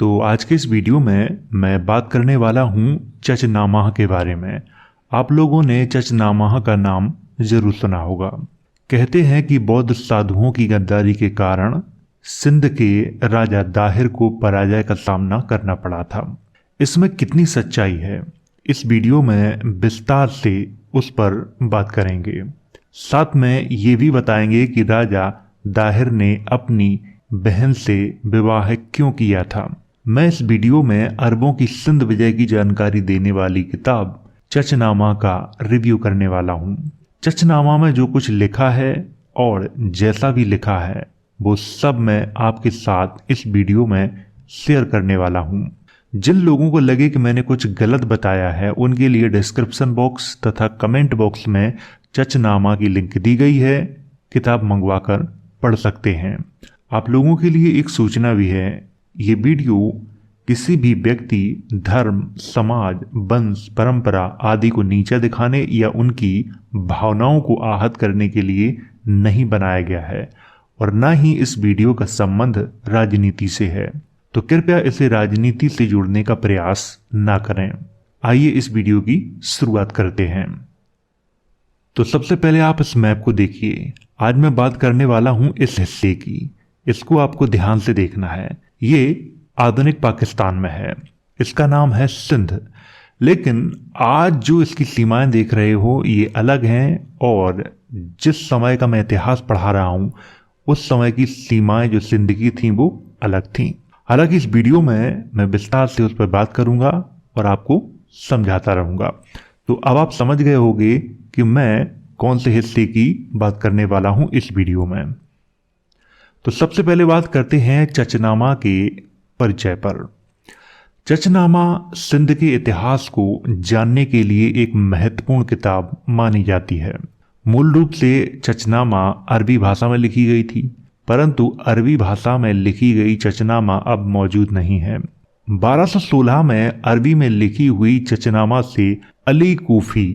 तो आज के इस वीडियो में मैं बात करने वाला हूँ चचनामा के बारे में। आप लोगों ने चचनामा का नाम जरूर सुना होगा। कहते हैं कि बौद्ध साधुओं की गद्दारी के कारण सिंध के राजा दाहिर को पराजय का सामना करना पड़ा था। इसमें कितनी सच्चाई है, इस वीडियो में विस्तार से उस पर बात करेंगे। साथ में ये भी बताएंगे कि राजा दाहिर ने अपनी बहन से विवाह क्यों किया था। मैं इस वीडियो में अरबों की सिंध विजय की जानकारी देने वाली किताब चचनामा का रिव्यू करने वाला हूँ। चचनामा में जो कुछ लिखा है और जैसा भी लिखा है वो सब मैं आपके साथ इस वीडियो में शेयर करने वाला हूँ। जिन लोगों को लगे कि मैंने कुछ गलत बताया है उनके लिए डिस्क्रिप्शन बॉक्स तथा कमेंट बॉक्स में चचनामा की लिंक दी गई है, किताब मंगवाकर पढ़ सकते हैं। आप लोगों के लिए एक सूचना भी है, ये वीडियो किसी भी व्यक्ति, धर्म, समाज, वंश, परंपरा आदि को नीचा दिखाने या उनकी भावनाओं को आहत करने के लिए नहीं बनाया गया है और न ही इस वीडियो का संबंध राजनीति से है, तो कृपया इसे राजनीति से जोड़ने का प्रयास ना करें। आइए इस वीडियो की शुरुआत करते हैं। तो सबसे पहले आप इस मैप को देखिए। आज मैं बात करने वाला हूं इस हिस्से की, इसको आपको ध्यान से देखना है। ये आधुनिक पाकिस्तान में है, इसका नाम है सिंध। लेकिन आज जो इसकी सीमाएं देख रहे हो ये अलग हैं और जिस समय का मैं इतिहास पढ़ा रहा हूं उस समय की सीमाएं जो सिंध की थी वो अलग थी। हालांकि इस वीडियो में मैं विस्तार से उस पर बात करूंगा और आपको समझाता रहूंगा। तो अब आप समझ गए होंगे कि मैं कौन से हिस्से की बात करने वाला हूं इस वीडियो में। तो सबसे पहले बात करते हैं चचनामा के परिचय पर। चचनामा सिंध के इतिहास को जानने के लिए एक महत्वपूर्ण किताब मानी जाती है। मूल रूप से चचनामा अरबी भाषा में लिखी गई थी, परंतु अरबी भाषा में लिखी गई चचनामा अब मौजूद नहीं है। 1216 में अरबी में लिखी हुई चचनामा से अली कूफी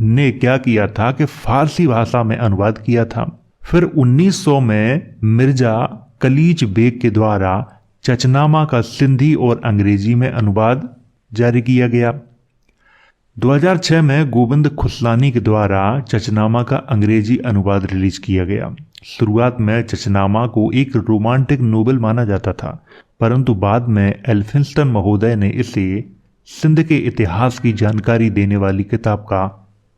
ने क्या किया था कि फारसी भाषा में अनुवाद किया था। फिर 1900 में मिर्जा कलीज बेग के द्वारा चचनामा का सिंधी और अंग्रेजी में अनुवाद जारी किया गया। 2006 में गोविंद खुसलानी के द्वारा चचनामा का अंग्रेजी अनुवाद रिलीज किया गया। शुरुआत में चचनामा को एक रोमांटिक नोवेल माना जाता था, परंतु बाद में एल्फिंस्टन महोदय ने इसे सिंध के इतिहास की जानकारी देने वाली किताब का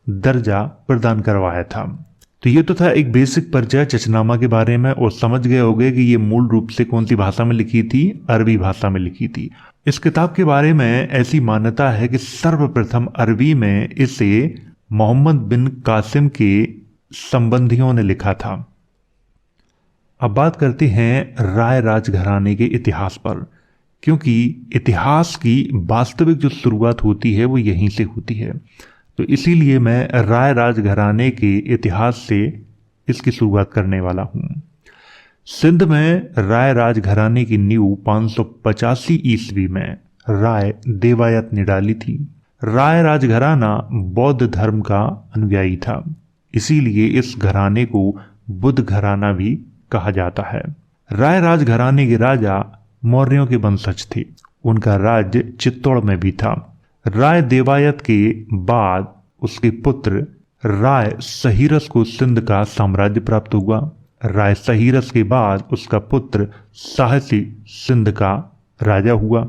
दर्जा प्रदान करवाया था। तो ये तो था एक बेसिक परिचय चचनामा के बारे में और समझ गए होंगे कि ये मूल रूप से कौन सी भाषा में लिखी थी, अरबी भाषा में लिखी थी। इस किताब के बारे में ऐसी मान्यता है कि सर्वप्रथम अरबी में इसे मोहम्मद बिन कासिम के संबंधियों ने लिखा था। अब बात करते हैं राय राजघराने के इतिहास पर, क्योंकि इतिहास की वास्तविक जो शुरुआत होती है वो यहीं से होती है। तो इसीलिए मैं राय राजघराने के इतिहास से इसकी शुरुआत करने वाला हूँ। सिंध में राय राजघराने की नींव 585 ईस्वी में राय देवायत ने डाली थी। राय राजघराना बौद्ध धर्म का अनुयायी था, इसीलिए इस घराने को बुद्ध घराना भी कहा जाता है। राय राजघराने के राजा मौर्यों के वंशज थे, उनका राज्य चित्तौड़ में भी था। राय देवायत के बाद उसके पुत्र राय सहीरस को सिंध का साम्राज्य प्राप्त हुआ। राय सहीरस के बाद उसका पुत्र साहसी सिंध का राजा हुआ।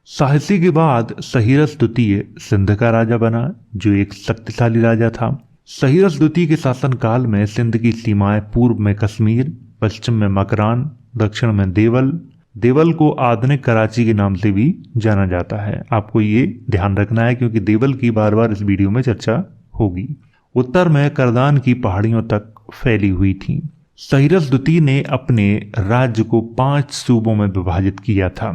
साहसी के बाद सहीरस द्वितीय सिंध का राजा बना, जो एक शक्तिशाली राजा था। सहीरस द्वितीय के शासनकाल में सिंध की सीमाएं पूर्व में कश्मीर, पश्चिम में मकरान, दक्षिण में देवल को आधुनिक कराची के नाम से भी जाना जाता है। आपको ये ध्यान रखना है क्योंकि देवल की बार बार इस वीडियो में चर्चा होगी। उत्तर में करदान की पहाड़ियों तक फैली हुई थी। सहीरस द्वितीय ने अपने राज्य को 5 सूबों में विभाजित किया था।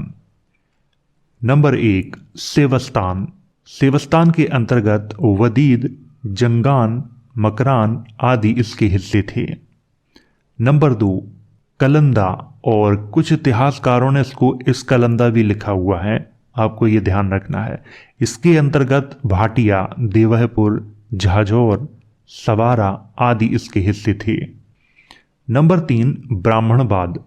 नंबर 1, सेवस्तान। सेवस्तान के अंतर्गत वदीद, जंगान, मकरान आदि इसके हिस्से थे। नंबर 2, कलंदा, और कुछ इतिहासकारों ने इसको इसकलंदा भी लिखा हुआ है, आपको ये ध्यान रखना है। इसके अंतर्गत भाटिया, देवहपुर, झाझौर, सवारा आदि इसके हिस्से थे। नंबर 3, ब्राह्मणबाद।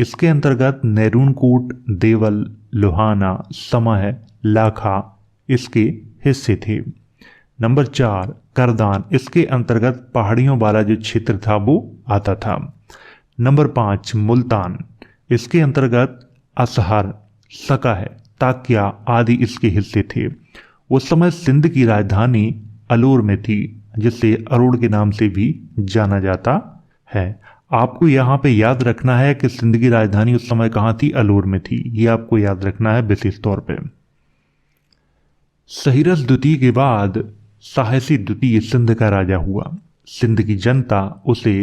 इसके अंतर्गत नैरूणकोट, देवल, लोहाना, समह, लाखा इसके हिस्से थे। नंबर 4 करदान, इसके अंतर्गत पहाड़ियों वाला जो क्षेत्र था वो आता था। नंबर 5 मुल्तान, इसके अंतर्गत असहर, सकह, ताकिया आदि इसके हिस्से थे। उस समय सिंध की राजधानी अलौर में थी, जिसे अरोड़ के नाम से भी जाना जाता है। आपको यहाँ पे याद रखना है कि सिंध की राजधानी उस समय कहाँ थी, अलौर में थी। ये आपको याद रखना है विशेष तौर पे। सहीरस द्वितीय के बाद साहसी द्वितीय सिंध का राजा हुआ। सिंध की जनता उसे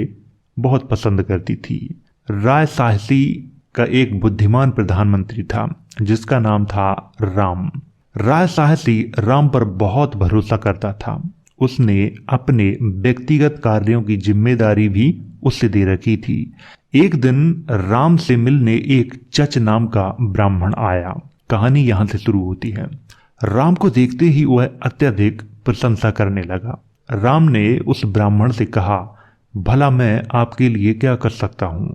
बहुत पसंद करती थी। राय साहसी का एक बुद्धिमान प्रधानमंत्री था जिसका नाम था राम। राय साहसी राम पर बहुत भरोसा करता था। उसने अपने व्यक्तिगत कार्यों की जिम्मेदारी भी उससे दे रखी थी। एक दिन राम से मिलने एक चच नाम का ब्राह्मण आया। कहानी यहां से शुरू होती है। राम को देखते ही वह अत्यधिक प्रशंसा करने लगा। राम ने उस ब्राह्मण से कहा, भला मैं आपके लिए क्या कर सकता हूं।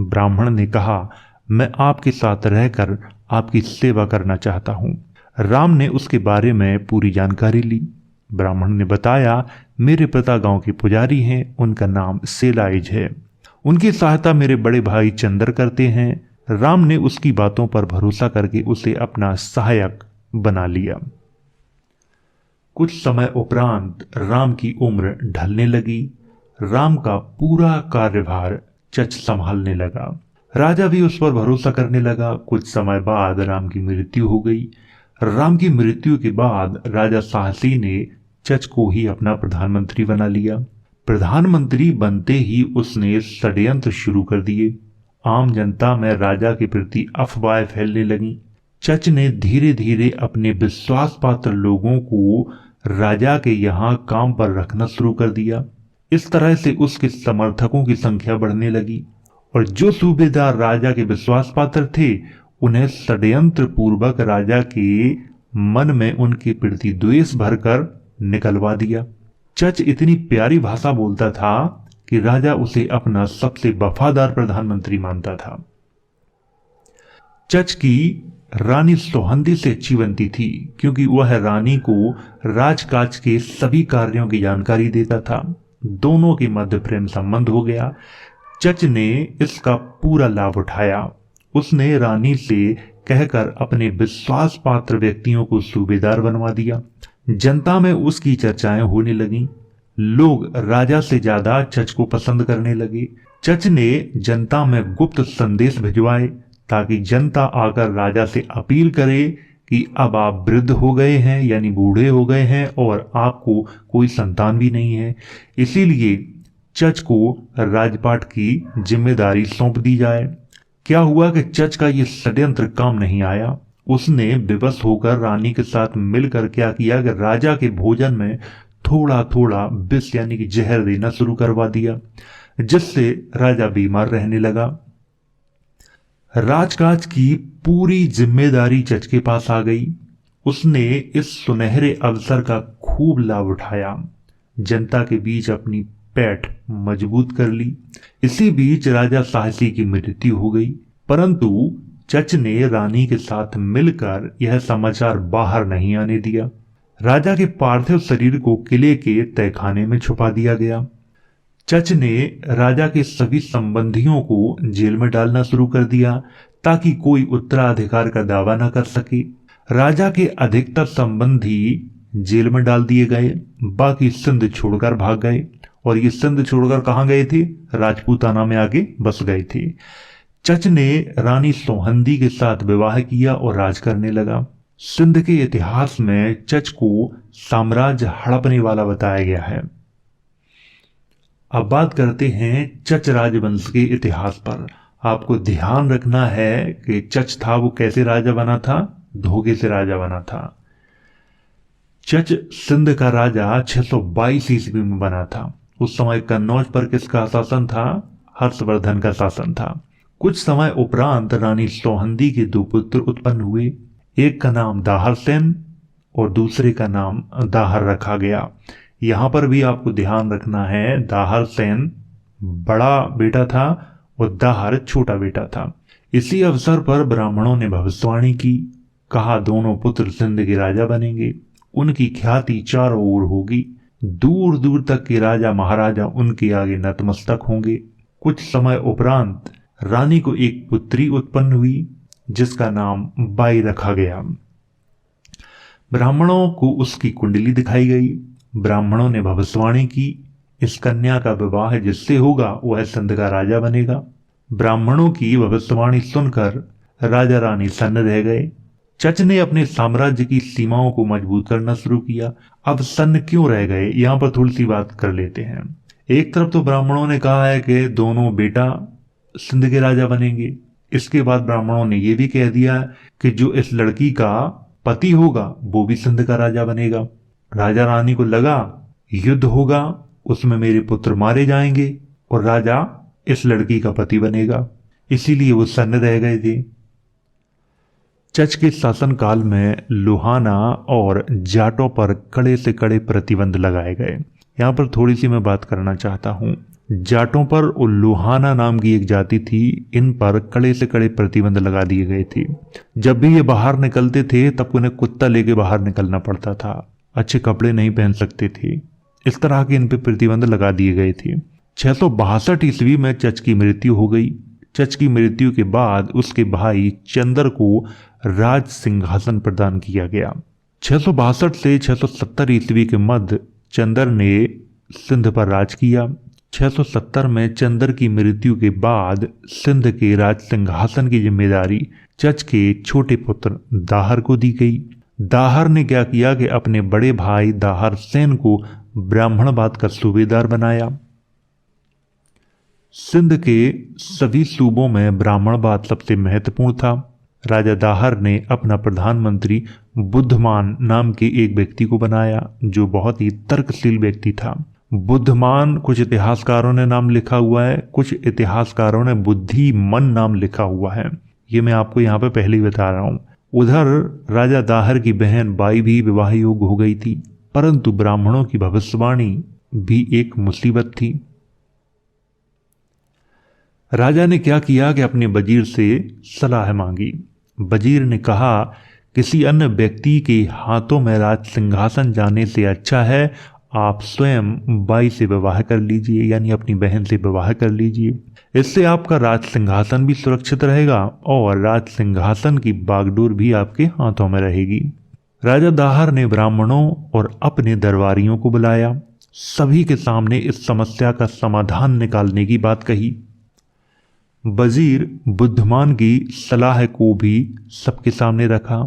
ब्राह्मण ने कहा, मैं आपके साथ रहकर आपकी सेवा करना चाहता हूं। राम ने उसके बारे में पूरी जानकारी ली। ब्राह्मण ने बताया, मेरे पिता गांव के पुजारी हैं, उनका नाम सेलाइज है। उनकी सहायता मेरे बड़े भाई चंदर करते हैं। राम ने उसकी बातों पर भरोसा करके उसे अपना सहायक बना लिया। कुछ समय उपरांत राम की उम्र ढलने लगी। राम का पूरा कार्यभार चच संभालने लगा। राजा भी उस पर भरोसा करने लगा। कुछ समय बाद राम की मृत्यु हो गई। राम की मृत्यु के बाद राजा साहसी ने चच को ही अपना प्रधानमंत्री बना लिया। प्रधानमंत्री बनते ही उसने षड्यंत्र शुरू कर दिए। आम जनता में राजा के प्रति अफवाहें फैलने लगी। चच ने धीरे धीरे अपने विश्वास पात्र लोगों को राजा के यहाँ काम पर रखना शुरू कर दिया। इस तरह से उसके समर्थकों की संख्या बढ़ने लगी और जो सूबेदार राजा के विश्वास पात्र थे उन्हें षड्यंत्र पूर्वक राजा के मन में उनके प्रति द्वेष भरकर निकलवा दिया। चच इतनी प्यारी भाषा बोलता था कि राजा उसे अपना सबसे वफादार प्रधानमंत्री मानता था। चच की रानी सोहंदी से अच्छी बनती थी क्योंकि वह रानी को राजकाज के सभी कार्यों की जानकारी देता था। दोनों के मध्य प्रेम संबंध हो गया। चच ने इसका पूरा लाभ उठाया। उसने रानी से कहकर अपने विश्वास पात्र व्यक्तियों को सूबेदार बनवा दिया। जनता में उसकी चर्चाएं होने लगीं। लोग राजा से ज्यादा चच को पसंद करने लगे। चच ने जनता में गुप्त संदेश भिजवाए ताकि जनता आकर राजा से अपील करे कि अब आप वृद्ध हो गए हैं, यानी बूढ़े हो गए हैं और आपको कोई संतान भी नहीं है, इसीलिए चच को राजपाट की जिम्मेदारी सौंप दी जाए। क्या हुआ कि चच का ये षड्यंत्र काम नहीं आया। उसने विवश होकर रानी के साथ मिलकर क्या किया कि राजा के भोजन में थोड़ा थोड़ा विष यानी कि जहर देना शुरू करवा दिया, जिससे राजा बीमार रहने लगा। राजकाज की पूरी जिम्मेदारी चच के पास आ गई। उसने इस सुनहरे अवसर का खूब लाभ उठाया। जनता के बीच अपनी पैठ मजबूत कर ली। इसी बीच राजा साहसी की मृत्यु हो गई, परंतु चच ने रानी के साथ मिलकर यह समाचार बाहर नहीं आने दिया। राजा के पार्थिव शरीर को किले के तहखाने में छुपा दिया गया। चच ने राजा के सभी संबंधियों को जेल में डालना शुरू कर दिया ताकि कोई उत्तराधिकार का दावा न कर सके। राजा के अधिकतर संबंधी जेल में डाल दिए गए, बाकी सिंध छोड़कर भाग गए। और ये सिंध छोड़कर कहां गए थे? राजपूताना में आके बस गए थे। चच ने रानी सोहंदी के साथ विवाह किया और राज करने लगा। सिंध के इतिहास में चच को साम्राज्य हड़पने वाला बताया गया है। अब बात करते हैं चच राजवंश के इतिहास पर। आपको ध्यान रखना है कि चच था वो कैसे राजा बना था? धोखे से राजा बना था। चच सिंध का राजा 622 ईस्वी में बना था। उस समय कन्नौज पर किसका शासन था? हर्षवर्धन का शासन था। कुछ समय उपरांत रानी सोहंदी के दो पुत्र उत्पन्न हुए। एक का नाम दाहर सेन और दूसरे का नाम दाहर रखा गया। यहां पर भी आपको ध्यान रखना है, दाहर सेन बड़ा बेटा था और दाहर छोटा बेटा था। इसी अवसर पर ब्राह्मणों ने भविष्यवाणी की। कहा, दोनों पुत्र सिंध के राजा बनेंगे, उनकी ख्याति चारों ओर होगी, दूर दूर तक के राजा महाराजा उनके आगे नतमस्तक होंगे। कुछ समय उपरांत रानी को एक पुत्री उत्पन्न हुई जिसका नाम बाई रखा गया। ब्राह्मणों को उसकी कुंडली दिखाई गई। ब्राह्मणों ने भविष्यवाणी की, इस कन्या का विवाह जिससे होगा वह सिंध का राजा बनेगा। ब्राह्मणों की भविष्यवाणी सुनकर राजा रानी सन्न रह गए। चच ने अपने साम्राज्य की सीमाओं को मजबूत करना शुरू किया। अब सन्न क्यों रह गए, यहां पर थोड़ी सी बात कर लेते हैं। एक तरफ तो ब्राह्मणों ने कहा है कि दोनों बेटा सिंध के राजा बनेंगे। इसके बाद ब्राह्मणों ने यह भी कह दिया कि जो इस लड़की का पति होगा वो भी सिंध का राजा बनेगा। राजा रानी को लगा युद्ध होगा, उसमें मेरे पुत्र मारे जाएंगे और राजा इस लड़की का पति बनेगा, इसीलिए वो सन्न रह गए थे। चच के शासनकाल में लोहाना और जाटों पर कड़े से कड़े प्रतिबंध लगाए गए। यहाँ पर थोड़ी सी मैं बात करना चाहता हूँ। जाटों पर और लोहाना नाम की एक जाति थी, इन पर कड़े से कड़े प्रतिबंध लगा दिए गए थे। जब भी ये बाहर निकलते थे तब उन्हें कुत्ता लेके बाहर निकलना पड़ता था, अच्छे कपड़े नहीं पहन सकते थे। इस तरह के इन पे प्रतिबंध लगा दिए गए थे। 662 ईस्वी में चच की मृत्यु हो गई। चच की मृत्यु के बाद उसके भाई चंदर को राज सिंहासन प्रदान किया गया। 662 से 670 ईस्वी के मध्य चंदर ने सिंध पर राज किया। 670 में चंदर की मृत्यु के बाद सिंध के राज सिंहासन की जिम्मेदारी चच के छोटे पुत्र दाहर को दी गई। दाहर ने क्या किया कि अपने बड़े भाई दाहर सेन को ब्राह्मणवाद का सूबेदार बनाया। सिंध के सभी सूबों में ब्राह्मणवाद सबसे महत्वपूर्ण था। राजा दाहर ने अपना प्रधानमंत्री बुद्धमान नाम के एक व्यक्ति को बनाया जो बहुत ही तर्कशील व्यक्ति था। बुद्धमान कुछ इतिहासकारों ने नाम लिखा हुआ है, कुछ इतिहासकारों ने बुद्धिमन नाम लिखा हुआ है। ये मैं आपको यहाँ पे पहले ही बता रहा हूँ। उधर राजा दाहर की बहन बाई भी विवाह योग्य हो गई थी, परंतु ब्राह्मणों की भविष्यवाणी भी एक मुसीबत थी। राजा ने क्या किया कि अपने वजीर से सलाह मांगी। वजीर ने कहा, किसी अन्य व्यक्ति के हाथों में राज सिंहासन जाने से अच्छा है आप स्वयं बाई से विवाह कर लीजिए, यानी अपनी बहन से विवाह कर लीजिए। इससे आपका राज सिंहासन भी सुरक्षित रहेगा और राज सिंहासन की बागडोर भी आपके हाथों में रहेगी। राजा दाहर ने ब्राह्मणों और अपने दरबारियों को बुलाया, सभी के सामने इस समस्या का समाधान निकालने की बात कही। वजीर बुद्धमान की सलाह को भी सबके सामने रखा।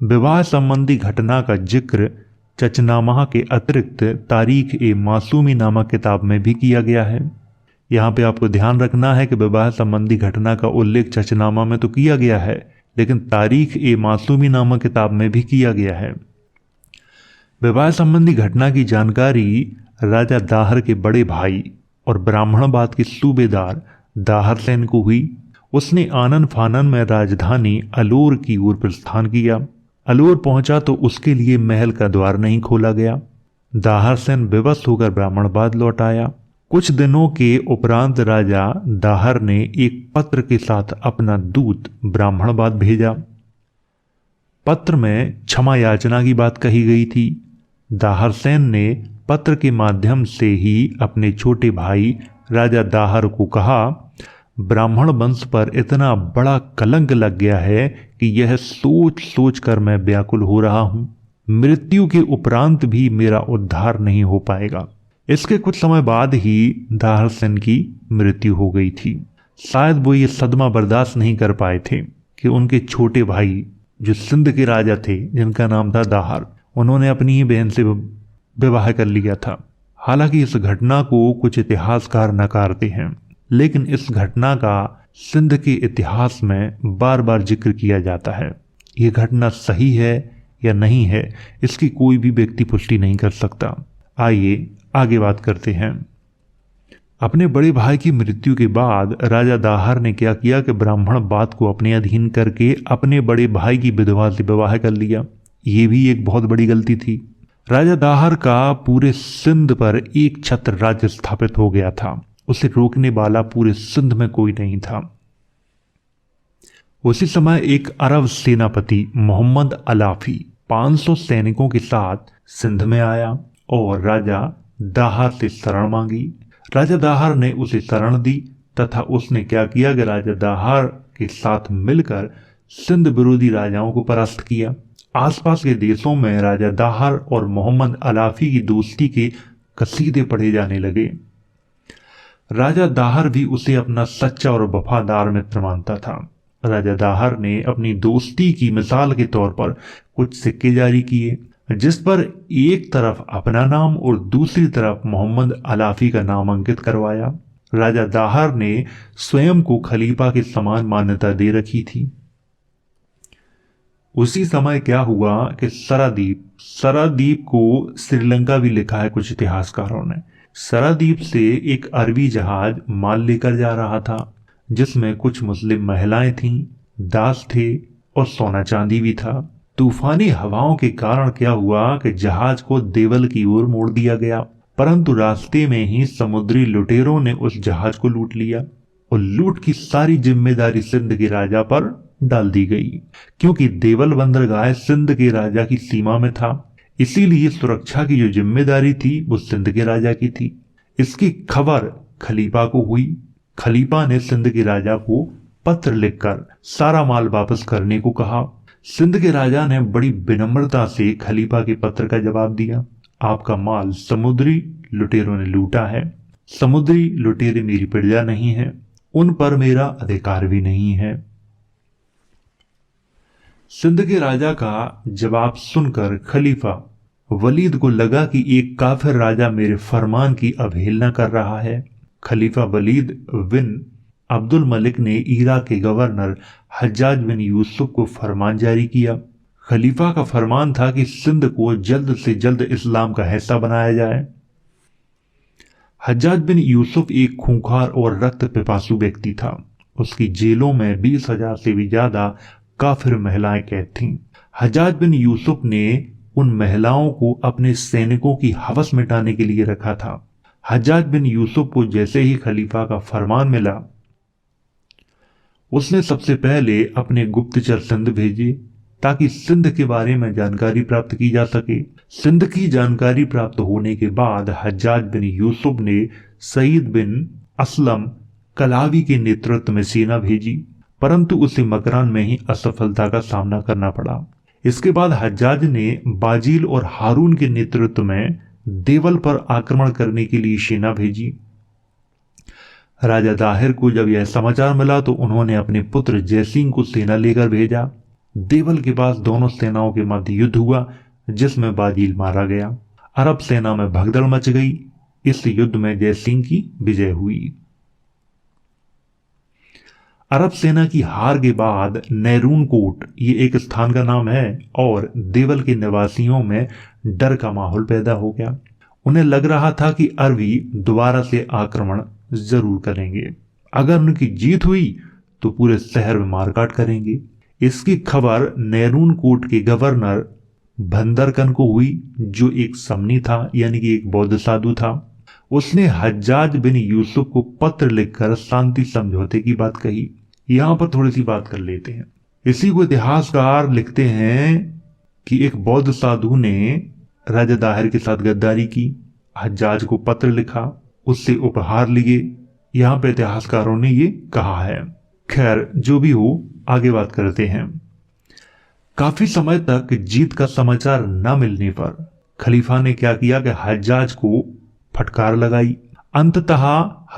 विवाह संबंधी घटना का जिक्र चचनामा के अतिरिक्त तारीख ए मासूमी नामक किताब में भी किया गया है। यहाँ पे आपको ध्यान रखना है कि विवाह संबंधी घटना का उल्लेख चचनामा में तो किया गया है, लेकिन तारीख ए मासूमी नामक किताब में भी किया गया है। विवाह संबंधी घटना की जानकारी राजा दाहर के बड़े भाई और ब्राह्मणवाद के सूबेदार दाहर सेन को हुई। उसने आनन फानन में राजधानी अलौर की ओर प्रस्थान किया। अलौर पहुंचा तो उसके लिए महल का द्वार नहीं खोला गया। दाहर सेन विवश होकर ब्राह्मणवाद लौट आया। कुछ दिनों के उपरांत राजा दाहर ने एक पत्र के साथ अपना दूत ब्राह्मणवाद भेजा। पत्र में क्षमा याचना की बात कही गई थी। दाहर सेन ने पत्र के माध्यम से ही अपने छोटे भाई राजा दाहर को कहा, ब्राह्मण वंश पर इतना बड़ा कलंक लग गया है कि यह सोच सोच कर मैं व्याकुल हो रहा हूं। मृत्यु के उपरांत भी मेरा उद्धार नहीं हो पाएगा। इसके कुछ समय बाद ही दाहर सेन की मृत्यु हो गई थी। शायद वो ये सदमा बर्दाश्त नहीं कर पाए थे कि उनके छोटे भाई जो सिंध के राजा थे, जिनका नाम था दाहर, उन्होंने अपनी ही बहन से विवाह कर लिया था। हालांकि इस घटना को कुछ इतिहासकार नकारते हैं, लेकिन इस घटना का सिंध के इतिहास में बार बार जिक्र किया जाता है। ये घटना सही है या नहीं है, इसकी कोई भी व्यक्ति पुष्टि नहीं कर सकता। आइए आगे बात करते हैं। अपने बड़े भाई की मृत्यु के बाद राजा दाहर ने क्या किया कि ब्राह्मणवाद को अपने अधीन करके अपने बड़े भाई की विधवा से विवाह कर लिया। ये भी एक बहुत बड़ी गलती थी। राजा दाहर का पूरे सिंध पर एक छत्र राज्य स्थापित हो गया था। उसे रोकने वाला पूरे सिंध में कोई नहीं था। उसी समय एक अरब सेनापति मोहम्मद अलाफी 500 सैनिकों के साथ सिंध में आया और राजा दाहर से शरण मांगी। राजा दाहर ने उसे शरण दी तथा उसने क्या किया कि राजा दाहर के साथ मिलकर सिंध विरोधी राजाओं को परास्त किया। आसपास के देशों में राजा दाहर और मोहम्मद अलाफी की दोस्ती के कसीदे पढ़े जाने लगे। राजा दाहर भी उसे अपना सच्चा और वफादार मित्र मानता था। राजा दाहर ने अपनी दोस्ती की मिसाल के तौर पर कुछ सिक्के जारी किए, जिस पर एक तरफ अपना नाम और दूसरी तरफ मोहम्मद अलाफी का नाम अंकित करवाया। राजा दाहर ने स्वयं को खलीफा के समान मान्यता दे रखी थी। उसी समय क्या हुआ कि सरादीप को श्रीलंका भी लिखा है कुछ इतिहासकारों ने। सरादीप से एक अरबी जहाज माल लेकर जा रहा था, जिसमें कुछ मुस्लिम महिलाएं थीं, दास थे और सोना चांदी भी था। तूफानी हवाओं के कारण क्या हुआ कि जहाज को देवल की ओर मोड़ दिया गया, परंतु रास्ते में ही समुद्री लुटेरों ने उस जहाज को लूट लिया और लूट की सारी जिम्मेदारी सिंध के राजा पर डाल दी गई। क्योंकि देवल बंदरगाह सिंध के राजा की सीमा में था, इसीलिए सुरक्षा की जो जिम्मेदारी थी वो सिंध के राजा की थी। इसकी खबर खलीफा को हुई। खलीफा ने सिंध के राजा को पत्र लिखकर सारा माल वापस करने को कहा। सिंध के राजा ने बड़ी विनम्रता से खलीफा के पत्र का जवाब दिया, आपका माल समुद्री लुटेरों ने लूटा है। समुद्री लुटेरे मेरी प्रजा नहीं है, उन पर मेरा अधिकार भी नहीं है। सिंध के राजा का जवाब सुनकर खलीफा वलीद को लगा कि एक काफिर राजा मेरे फरमान की अवहेलना कर रहा है। खलीफा वलीद बिन अब्दुल मलिक ने इराक के गवर्नर हज्जाज बिन यूसुफ को फरमान जारी किया। खलीफा का फरमान था कि सिंध को जल्द से जल्द इस्लाम का हिस्सा बनाया जाए। हज्जाज बिन यूसुफ एक खूंखार और रक्त पिपासु व्यक्ति था। उसकी जेलों में 20,000 से भी ज्यादा काफिर महिलाएं कैद थीं। हज्जाज बिन यूसुफ ने उन महिलाओं को अपने सैनिकों की हवस मिटाने के लिए रखा था। हज्जाज बिन यूसुफ को जैसे ही खलीफा का फरमान मिला, उसने सबसे पहले अपने गुप्तचर सिंध भेजे ताकि सिंध के बारे में जानकारी प्राप्त की जा सके। सिंध की जानकारी प्राप्त होने के बाद हज्जाज बिन यूसुफ ने सईद बिन असलम कलावी के नेतृत्व में सेना भेजी, परंतु उसे मकरान में ही असफलता का सामना करना पड़ा। इसके बाद हज्जाज ने बाजील और हारून के नेतृत्व में देवल पर आक्रमण करने के लिए सेना भेजी। राजा दाहिर को जब यह समाचार मिला तो उन्होंने अपने पुत्र जयसिंह को सेना लेकर भेजा। देवल के पास दोनों सेनाओं के मध्य युद्ध हुआ, जिसमें बाजील मारा गया। अरब सेना में भगदड़ मच गई। इस युद्ध में जयसिंह की विजय हुई। अरब सेना की हार के बाद नैरून कोट, ये एक स्थान का नाम है, और देवल के निवासियों में डर का माहौल पैदा हो गया। उन्हें लग रहा था कि अरबी दोबारा से आक्रमण जरूर करेंगे। अगर उनकी जीत हुई तो पूरे शहर में मारकाट करेंगे। इसकी खबर नैरून कोट के गवर्नर भंदरकन को हुई, जो एक समनी था, यानी कि एक बौद्ध साधु था। उसने हज्जाज बिन यूसुफ को पत्र लिखकर शांति समझौते की बात कही। यहां पर थोड़ी सी बात कर लेते हैं। इसी को इतिहासकार लिखते हैं कि एक बौद्ध साधु ने राजा दाहिर के साथ गद्दारी की, हज्जाज को पत्र लिखा, उससे उपहार लिए। यहां पर इतिहासकारों ने ये कहा है। खैर, जो भी हो, आगे बात करते हैं। काफी समय तक जीत का समाचार न मिलने पर खलीफा ने क्या किया कि हज्जाज को फटकार लगाई। अंततः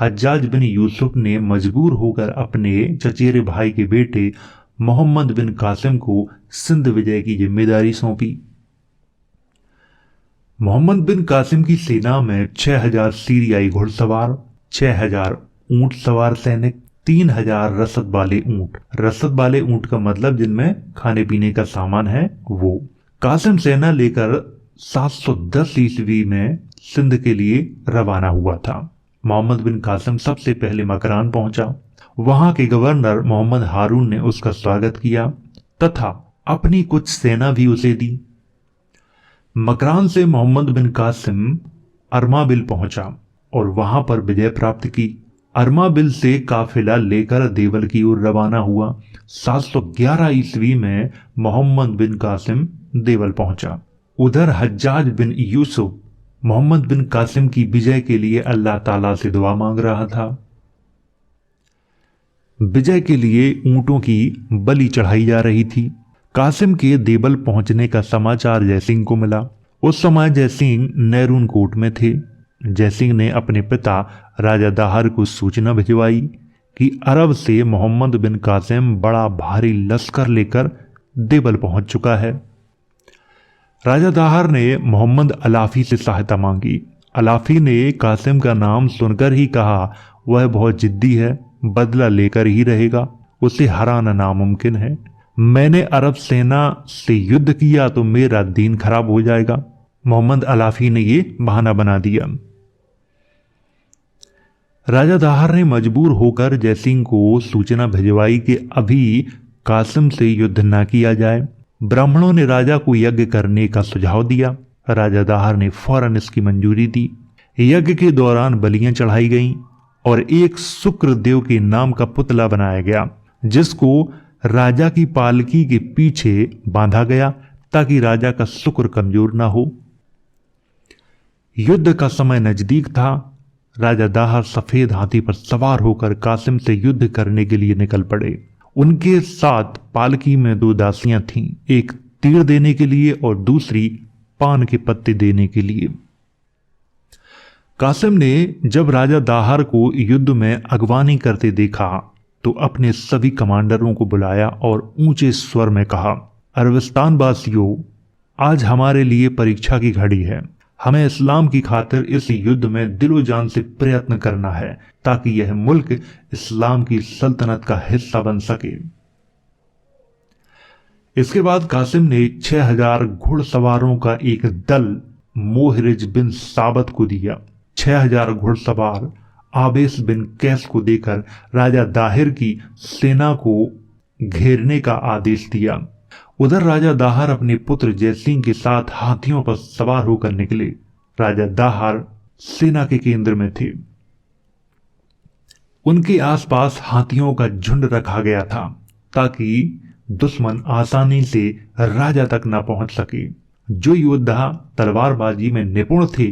हज्जाज बिन यूसुफ ने मजबूर होकर अपने चचेरे भाई के बेटे मोहम्मद बिन कासिम को सिंध विजय की जिम्मेदारी सौंपी। मोहम्मद बिन कासिम की सेना में 6,000 सीरियाई घुड़सवार, 6,000 ऊंट सवार सैनिक, 3,000 रसद वाले ऊंट। रसद वाले ऊंट का मतलब जिनमें खाने पीने का सामान है वो। कासिम सेना लेकर 710 ईस्वी में सिंध के लिए रवाना हुआ था। मोहम्मद बिन कासिम सबसे पहले मकरान पहुंचा। वहां के गवर्नर मोहम्मद हारून ने उसका स्वागत किया तथा अपनी कुछ सेना भी उसे दी। मकरान से मोहम्मद बिन कासिम अरमाबिल पहुंचा और वहां पर विजय प्राप्त की अरमाबिल से काफिला लेकर देवल की ओर रवाना हुआ। 711 ईस्वी में मोहम्मद बिन कासिम देवल पहुंचा। उधर हज्जाज बिन यूसुफ मोहम्मद बिन कासिम की विजय के लिए अल्लाह ताला से दुआ मांग रहा था। विजय के लिए ऊंटों की बलि चढ़ाई जा रही थी। कासिम के देवल पहुंचने का समाचार जयसिंह को मिला। उस समय जयसिंह नैरून कोट में थे। जयसिंह ने अपने पिता राजा दाहर को सूचना भिजवाई कि अरब से मोहम्मद बिन कासिम बड़ा भारी लश्कर लेकर देवल पहुंच चुका है। राजा दाहर ने मोहम्मद अलाफी से सहायता मांगी। अलाफी ने कासिम का नाम सुनकर ही कहा, वह बहुत जिद्दी है, बदला लेकर ही रहेगा, उसे हराना नामुमकिन है। मैंने अरब सेना से युद्ध किया तो मेरा दीन खराब हो जाएगा। मोहम्मद अलाफी ने ये बहाना बना दिया। राजा दाहर ने मजबूर होकर जयसिंह को सूचना भिजवाई कि अभी कासिम से युद्ध न किया जाए। ब्राह्मणों ने राजा को यज्ञ करने का सुझाव दिया। राजा दाहर ने फौरन इसकी मंजूरी दी। यज्ञ के दौरान बलियां चढ़ाई गईं और एक शुक्र देव के नाम का पुतला बनाया गया, जिसको राजा की पालकी के पीछे बांधा गया ताकि राजा का शुक्र कमजोर ना हो। युद्ध का समय नजदीक था। राजा दाहर सफेद हाथी पर सवार होकर कासिम से युद्ध करने के लिए निकल पड़े। उनके साथ पालकी में 2 दासियां थीं, एक तीर देने के लिए और दूसरी पान के पत्ते देने के लिए। कासिम ने जब राजा दाहर को युद्ध में अगवानी करते देखा तो अपने सभी कमांडरों को बुलाया और ऊंचे स्वर में कहा, अरबिस्तान वासियों, आज हमारे लिए परीक्षा की घड़ी है। हमें इस्लाम की खातिर इस युद्ध में दिलो जान से प्रयत्न करना है ताकि यह मुल्क इस्लाम की सल्तनत का हिस्सा बन सके। इसके बाद कासिम ने 6000 घुड़सवारों का एक दल मोहरिज बिन साबत को दिया। 6000 घुड़सवार आबेस बिन कैस को देकर राजा दाहिर की सेना को घेरने का आदेश दिया। उधर राजा दाहर अपने पुत्र जयसिंह के साथ हाथियों पर सवार होकर निकले। राजा दाहर सेना के केंद्र में थे। उनके आसपास हाथियों का झुंड रखा गया था ताकि दुश्मन आसानी से राजा तक न पहुंच सके। जो योद्धा तलवारबाजी में निपुण थे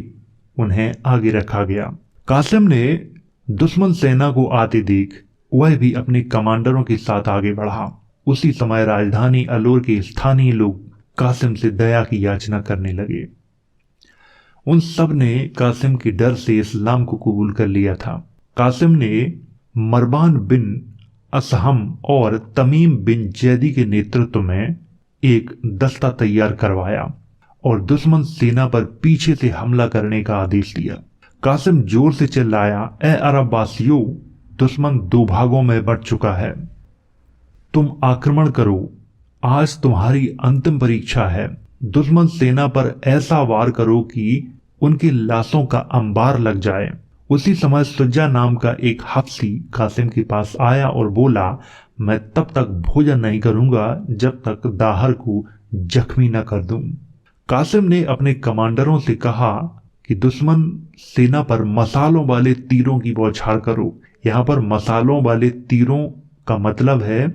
उन्हें आगे रखा गया। कासिम ने दुश्मन सेना को आते देख वह भी अपने कमांडरों के साथ आगे बढ़ा। उसी समय राजधानी अलौर के स्थानीय लोग कासिम से दया की याचना करने लगे। उन सब ने कासिम के डर से इस्लाम को कबूल कर लिया था। कासिम ने मरबान बिन असहम और तमीम बिन जैदी के नेतृत्व में एक दस्ता तैयार करवाया और दुश्मन सेना पर पीछे से हमला करने का आदेश दिया। कासिम जोर से चिल्लाया, ए अरब वासियों, दुश्मन 2 भागों में बंट चुका है, तुम आक्रमण करो, आज तुम्हारी अंतिम परीक्षा है। दुश्मन सेना पर ऐसा वार करो कि उनकी लाशों का अंबार लग जाए। उसी समय सुज्जा नाम का एक हफ्सी कासिम के पास आया और बोला, मैं तब तक भोजन नहीं करूंगा जब तक दाहर को जख्मी न कर दूं। कासिम ने अपने कमांडरों से कहा कि दुश्मन सेना पर मसालों वाले तीरों की बौछार करो। यहाँ पर मसालों वाले तीरों का मतलब है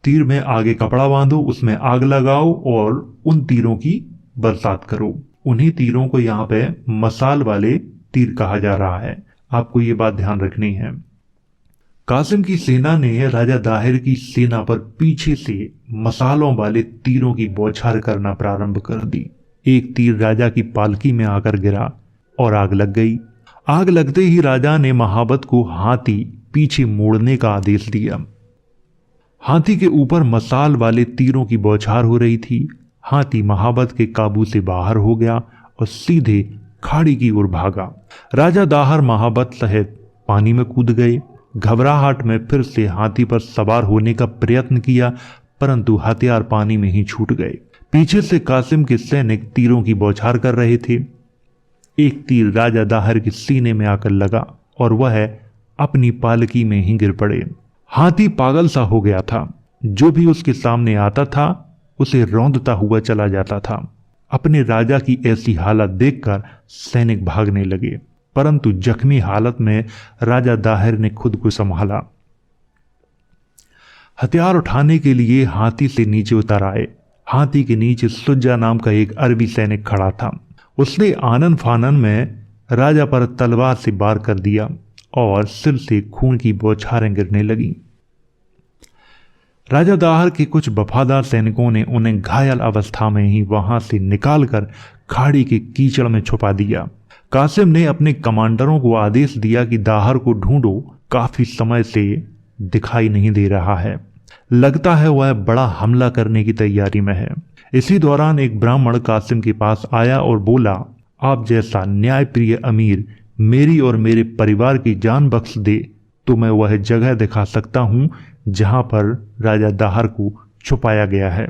तीर में आगे कपड़ा बांधो, उसमें आग लगाओ और उन तीरों की बरसात करो। उन्हीं तीरों को यहाँ पे मसाल वाले तीर कहा जा रहा है। आपको ये बात ध्यान रखनी है। कासिम की सेना ने राजा दाहिर की सेना पर पीछे से मसालों वाले तीरों की बौछार करना प्रारंभ कर दी। एक तीर राजा की पालकी में आकर गिरा और आग लग गई। आग लगते ही राजा ने महाबत को हाथी पीछे मोड़ने का आदेश दिया। हाथी के ऊपर मसाल वाले तीरों की बौछार हो रही थी। हाथी महाबत के काबू से बाहर हो गया और सीधे खाड़ी की ओर भागा। राजा दाहर महाबत सहित पानी में कूद गए। घबराहट में फिर से हाथी पर सवार होने का प्रयत्न किया, परंतु हथियार पानी में ही छूट गए। पीछे से कासिम के सैनिक तीरों की बौछार कर रहे थे। एक तीर राजा दाहर के सीने में आकर लगा और वह अपनी पालकी में ही गिर पड़े। हाथी पागल सा हो गया था। जो भी उसके सामने आता था उसे रौंदता हुआ चला जाता था। अपने राजा की ऐसी हालत देखकर सैनिक भागने लगे। परंतु जख्मी हालत में राजा दाहिर ने खुद को संभाला। हथियार उठाने के लिए हाथी से नीचे उतर आए। हाथी के नीचे सुज्जा नाम का एक अरबी सैनिक खड़ा था। उसने आनन फानन में राजा पर तलवार से वार कर दिया और सिर से खून की बौछारें गिरने लगी। राजा दाहिर के कुछ वफादार सैनिकों ने उन्हें घायल अवस्था में ही वहां से निकालकर खाड़ी के कीचड़ में छुपा दिया। कासिम ने अपने कमांडरों को आदेश दिया कि दाहिर को ढूंढो, काफी समय से दिखाई नहीं दे रहा है, लगता है वह बड़ा हमला करने की तैयारी में है। इसी दौरान एक ब्राह्मण कासिम के पास आया और बोला, आप जैसा न्यायप्रिय अमीर मेरी और मेरे परिवार की जान बख्श दे तो मैं वह जगह दिखा सकता हूं जहां पर राजा दाहिर को छुपाया गया है।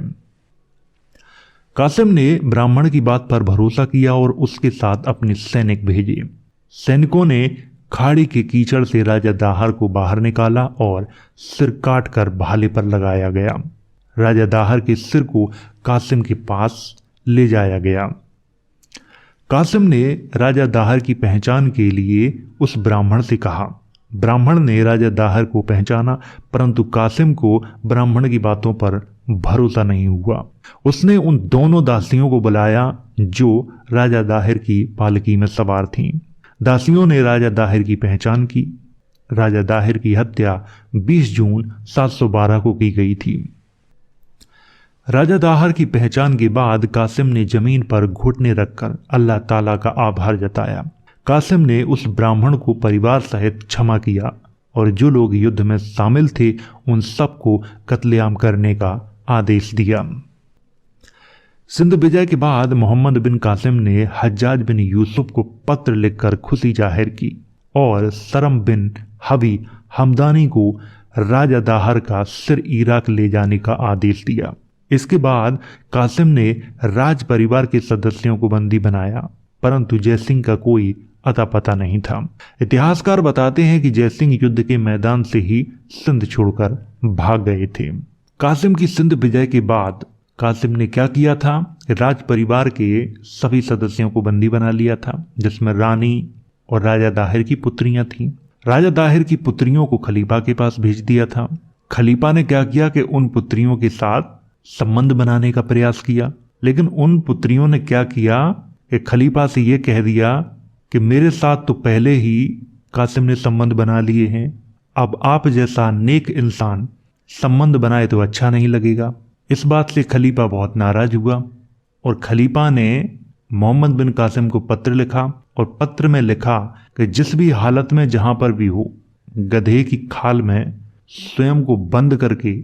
कासिम ने ब्राह्मण की बात पर भरोसा किया और उसके साथ अपने सैनिक भेजे। सैनिकों ने खाड़ी के कीचड़ से राजा दाहिर को बाहर निकाला और सिर काट कर भाले पर लगाया गया। राजा दाहिर के सिर को कासिम के पास ले जाया गया। कासिम ने राजा दाहिर की पहचान के लिए उस ब्राह्मण से कहा। ब्राह्मण ने राजा दाहिर को पहचाना, परंतु कासिम को ब्राह्मण की बातों पर भरोसा नहीं हुआ। उसने उन दोनों दासियों को बुलाया जो राजा दाहिर की पालकी में सवार थीं। दासियों ने राजा दाहिर की पहचान की। राजा दाहिर की हत्या 20 जून 712 को की गई थी। राजा दाहिर की पहचान के बाद कासिम ने जमीन पर घुटने रखकर अल्लाह ताला का आभार जताया। कासिम ने उस ब्राह्मण को परिवार सहित क्षमा किया और जो लोग युद्ध में शामिल थे उन सबको कत्लेआम करने का आदेश दिया। सिंध विजय के बाद मोहम्मद बिन कासिम ने हज्जाज बिन यूसुफ को पत्र लिखकर खुशी जाहिर की और सरम बिन हबी हमदानी को राजा दाहिर का सिर इराक ले जाने का आदेश दिया। इसके बाद कासिम ने राज परिवार के सदस्यों को बंदी बनाया, परंतु जयसिंह का कोई अता पता नहीं था। इतिहासकार बताते हैं कि जयसिंह युद्ध के मैदान से ही सिंध छोड़कर भाग गए थे। कासिम की सिंध विजय के बाद कासिम ने क्या किया था, राज परिवार के सभी सदस्यों को बंदी बना लिया था, जिसमें रानी और राजा दाहिर की पुत्रियां थीं। राजा दाहिर की पुत्रियों को खलीफा के पास भेज दिया था। खलीफा ने क्या किया कि उन पुत्रियों के साथ संबंध बनाने का प्रयास किया, लेकिन उन पुत्रियों ने क्या किया कि खलीफा से यह कह दिया कि मेरे साथ तो पहले ही कासिम ने संबंध बना लिए हैं, अब आप जैसा नेक इंसान संबंध बनाए तो अच्छा नहीं लगेगा। इस बात से खलीफा बहुत नाराज हुआ और खलीफा ने मोहम्मद बिन कासिम को पत्र लिखा और पत्र में लिखा कि जिस भी हालत में जहां पर भी हो, गधे की खाल में स्वयं को बंद करके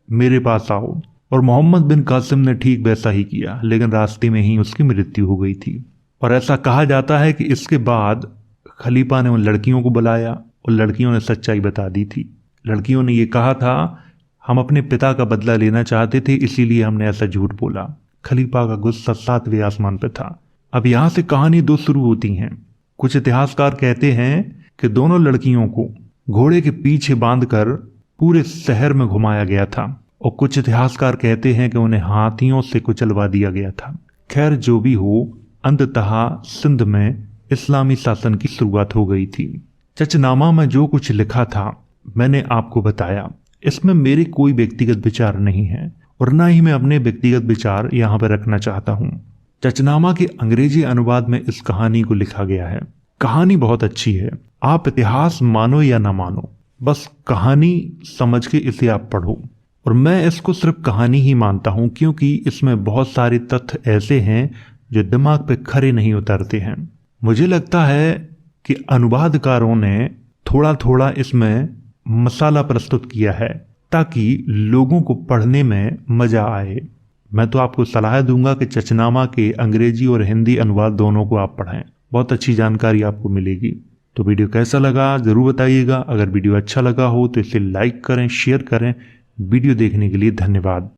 मेरे पास आओ। और मोहम्मद बिन कासिम ने ठीक वैसा ही किया, लेकिन रास्ते में ही उसकी मृत्यु हो गई थी। और ऐसा कहा जाता है कि इसके बाद खलीफा ने उन लड़कियों को बुलाया और लड़कियों ने सच्चाई बता दी थी। लड़कियों ने ये कहा था, हम अपने पिता का बदला लेना चाहते थे, इसीलिए हमने ऐसा झूठ बोला। खलीफा का गुस्सा 7वें आसमान पर था। अब यहां से कहानी दो शुरू होती हैं। कुछ इतिहासकार कहते हैं कि दोनों लड़कियों को घोड़े के पीछे बांधकर पूरे शहर में घुमाया गया था और कुछ इतिहासकार कहते हैं कि उन्हें हाथियों से कुचलवा दिया गया था। खैर जो भी हो, अंततः सिंध में इस्लामी शासन की शुरुआत हो गई थी। चचनामा में जो कुछ लिखा था मैंने आपको बताया। इसमें मेरे कोई व्यक्तिगत विचार नहीं है और ना ही मैं अपने व्यक्तिगत विचार यहाँ पर रखना चाहता हूँ। चचनामा के अंग्रेजी अनुवाद में इस कहानी को लिखा गया है। कहानी बहुत अच्छी है। आप इतिहास मानो या ना मानो, बस कहानी समझ के इसे आप पढ़ो। और मैं इसको सिर्फ कहानी ही मानता हूँ क्योंकि इसमें बहुत सारे तथ्य ऐसे हैं जो दिमाग पे खरे नहीं उतरते हैं। मुझे लगता है कि अनुवादकारों ने थोड़ा थोड़ा इसमें मसाला प्रस्तुत किया है ताकि लोगों को पढ़ने में मजा आए। मैं तो आपको सलाह दूंगा कि चचनामा के अंग्रेजी और हिंदी अनुवाद दोनों को आप पढ़ें, बहुत अच्छी जानकारी आपको मिलेगी। तो वीडियो कैसा लगा जरूर बताइएगा। अगर वीडियो अच्छा लगा हो तो इसे लाइक करें, शेयर करें। वीडियो देखने के लिए धन्यवाद।